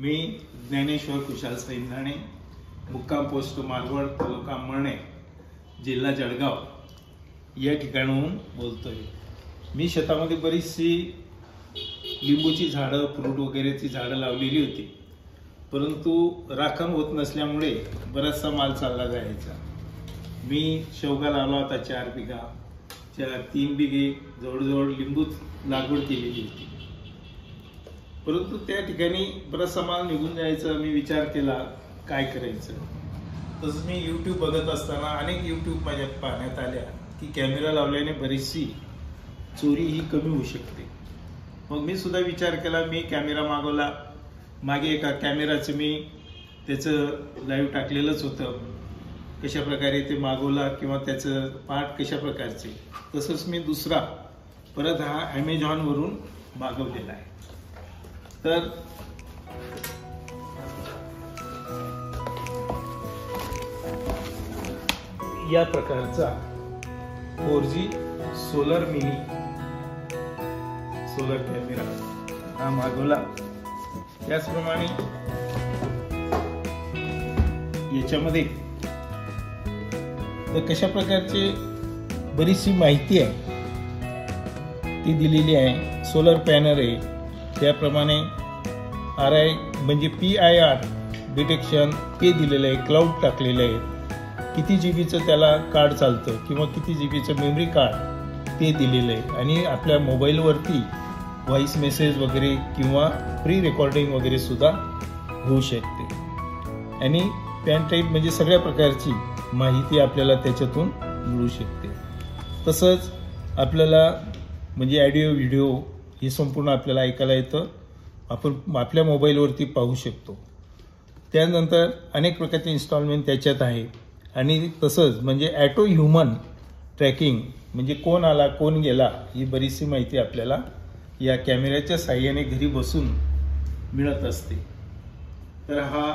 मी ज्ञानेश्वर कुशाल सैंदाणे, मुक्काम पोस्ट मारवड, तालुका मळणे, जिल्हा जळगाव या ठिकाणाहून बोलतोय। मी शेतामध्ये बरीचशी लिंबूची झाडं, फ्रूट वगैरेची झाडं लावलेली होती, परंतु राखण होत नसल्यामुळे बराचसा माल चालला जायचा। मी शेवगा लावला होता 4 बिघा, 3 बिघे जवळजवळ लिंबू लागवड केलेली होती, परंतु त्या ठिकाणी बराचसा माल निघून जायचा। मी विचार केला काय करायचं। तसंच मी YouTube बघत असताना अनेक YouTube माझ्या पाहण्यात आल्या की कॅमेरा लावल्याने बरीचशी चोरी ही कमी होऊ शकते। मग मी सुद्धा विचार केला, मी कॅमेरा मागवला। मागे एका कॅमेराचं मी त्याचं लाईव्ह टाकलेलंच होतं, कशा प्रकारे ते मागवला किंवा त्याचं पार्ट कशा प्रकारचे। तसंच मी दुसरा परत हा Amazon वरून मागवलेला आहे। तर या प्रकारचा 4G solar mini solar camera हा मागवला। त्याचप्रमाणे याच्यामध्ये तर कशा प्रकारचे बरीचशी माहिती आहे ती दिलेली आहे। सोलर पॅनल आहे, त्याप्रमाणे RI म्हणजे PIR डिटेक्शन ते दिलेलं आहे, क्लाउड टाकलेलं आहे, किती जीबीचं त्याला कार्ड चालतं किंवा किती जीबीचं मेमरी कार्ड ते दिलेलं आहे। आणि आपल्या मोबाईलवरती व्हॉइस मेसेज वगैरे किंवा प्री रेकॉर्डिंग वगैरे सुद्धा होऊ शकते। आणि पॅन टाईप म्हणजे सगळ्या प्रकारची माहिती आपल्याला त्याच्यातून मिळू शकते। तसंच आपल्याला म्हणजे ऑडिओ व्हिडिओ हे संपूर्ण आपल्याला ऐकायला येतं, आपण आपल्या मोबाईलवरती पाहू शकतो। त्यानंतर अनेक प्रकारचे इन्स्टॉलमेंट त्याच्यात आहे। आणि तसंच म्हणजे ॲटो ह्युमन ट्रॅकिंग म्हणजे कोण आला कोण गेला ही बरीचशी माहिती आपल्याला या कॅमेऱ्याच्या साहाय्याने घरी बसून मिळत असते। तर हा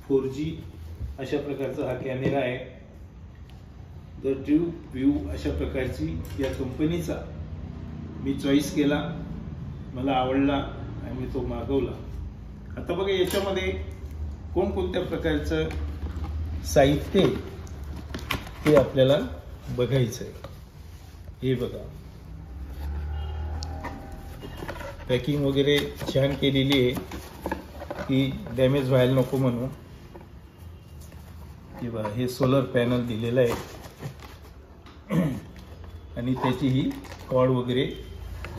4G अशा प्रकारचा हा कॅमेरा आहे। द ड्यू व्यू अशा प्रकारची या कंपनीचा मी चॉईस केला, मला आवडला आणि मी तो मागवला। आता बघा याच्यामध्ये कोणकोणत्या प्रकारचं साहित्य ते आपल्याला बघायचं आहे। हे बघा, पॅकिंग वगैरे छान केलेली आहे की डॅमेज व्हायला नको म्हणून। हे बघा, हे सोलर पॅनल दिलेलं आहे आणि त्याची ही कॉर्ड वगैरे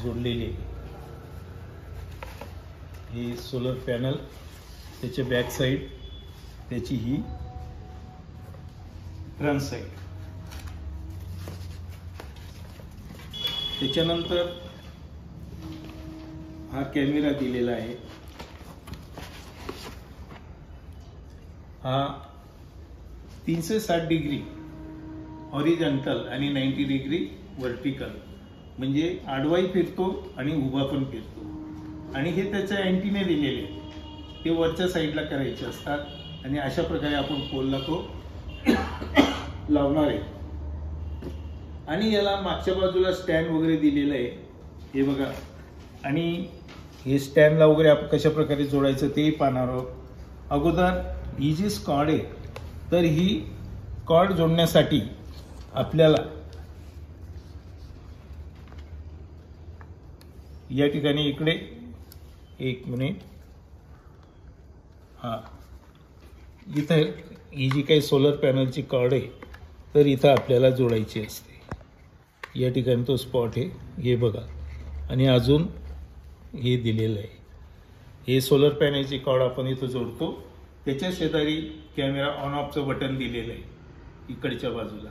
जोडलेली आहे। हे सोलर पॅनल, त्याचे बॅक साईड, त्याची ही फ्रंट साईड। त्याच्यानंतर हा कॅमेरा दिलेला आहे, हा 360 डिग्री हॉरिझॉन्टल आणि 90 डिग्री व्हर्टिकल म्हणजे आडवाही फिरतो आणि उभा पण फिरतो। आणि हे त्याचे अँटिने दिलेले ते वरच्या साईडला करायचे असतात आणि अशा प्रकारे आपण पोलला तो लावणार आहे। आणि याला मागच्या बाजूला स्टँड वगैरे दिलेलं आहे, हे बघा। आणि हे स्टँडला वगैरे आपण कशा प्रकारे जोडायचं तेही पाहणार आहोत। अगोदर ही जी कॉर्ड आहे, तर ही कॉर्ड जोडण्यासाठी आपल्याला या ठिकाणी इकडे एक मिनिट, हां, इथं ही जी काही सोलर पॅनलची कॉर्ड आहे तर इथं आपल्याला जोडायची असते। या ठिकाणी तो स्पॉट आहे, हे बघा। आणि अजून हे दिलेलं आहे, हे सोलर पॅनलची कॉर्ड आपण इथं जोडतो। त्याच्या शेजारी कॅमेरा ऑन ऑफचं बटन दिलेलं आहे इकडच्या बाजूला।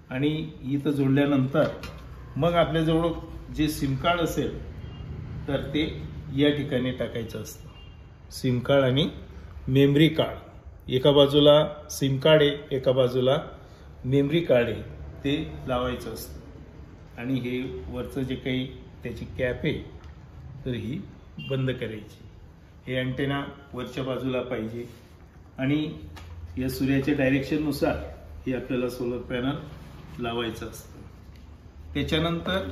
आणि इथं जोडल्यानंतर मग आपल्याजवळ जे सिम कार्ड असेल तर ते या ठिकाणी टाकायचं असतं। सिम कार्ड आणि मेमरी कार्ड, एका बाजूला सिम कार्ड आहे, एका बाजूला मेमरी कार्ड आहे, ते लावायचं असतं। आणि हे वरचं जे काही त्याची कॅप आहे तर ही बंद करायची। हे अँटेना वरच्या बाजूला पाहिजे आणि या सूर्याच्या डायरेक्शननुसार हे आपल्याला सोलर पॅनल लावायचं असतं। त्याच्यानंतर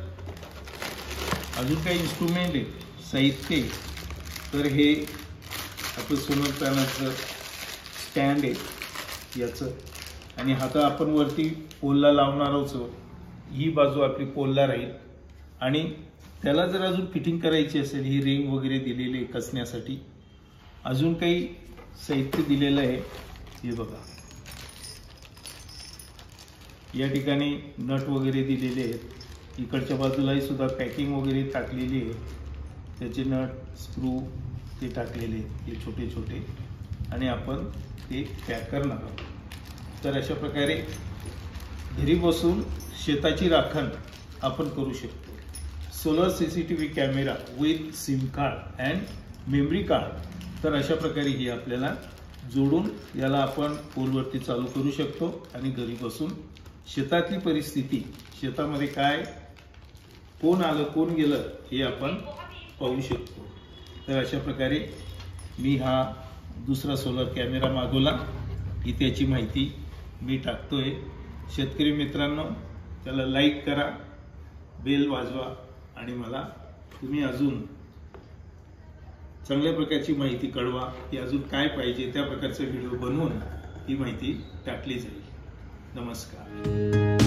अजून काही इन्स्ट्रुमेंट आहे, साहित्य, तर हे आपलं सोलर पॅनलचं स्टँड आहे याचं, आणि आता आपण वरती पोलला लावणार आहोत. ही बाजू आपली पोलला राहील आणि त्याला जर अजून फिटिंग करायची असेल, ही रिंग वगैरे दिलेली आहे कसण्यासाठी. अजून काही साहित्य दिलेलं आहे, हे बघा. या ठिकाणी नट वगैरे दिलेले आहेत. इकडच्या बाजूलाही सुद्धा पॅकिंग वगैरे टाकलेली आहे. त्याचे नट स्क्रू ते टाकलेले आहेत, हे छोटे छोटे, आणि आपण ते पॅक करणार आहोत. तर अशा प्रकारे घरी बसून शेताची राखण आपण करू शकतो. Solar CCTV camera with SIM card and memory card. तर अशा प्रकारे ही आपल्याला जोडून याला आपण पोलवरती चालू करू शकतो आणि घरी बसून शेतातली परिस्थिती, शेतामध्ये काय, कोण आलं कोण गेलं हे आपण पाहू शकतो. तर अशा प्रकारे मी हा दुसरा सोलर कॅमेरा मागवला. ही त्याची माहिती मी टाकतोय. शेतकरी मित्रांनो, त्याला लाईक करा, बेल वाजवा, आणि मला तुम्ही अजून चांगल्या प्रकारची माहिती कळवा की अजून काय पाहिजे, त्या प्रकारचा व्हिडिओ बनवून ही माहिती टाकली जाईल. नमस्कार.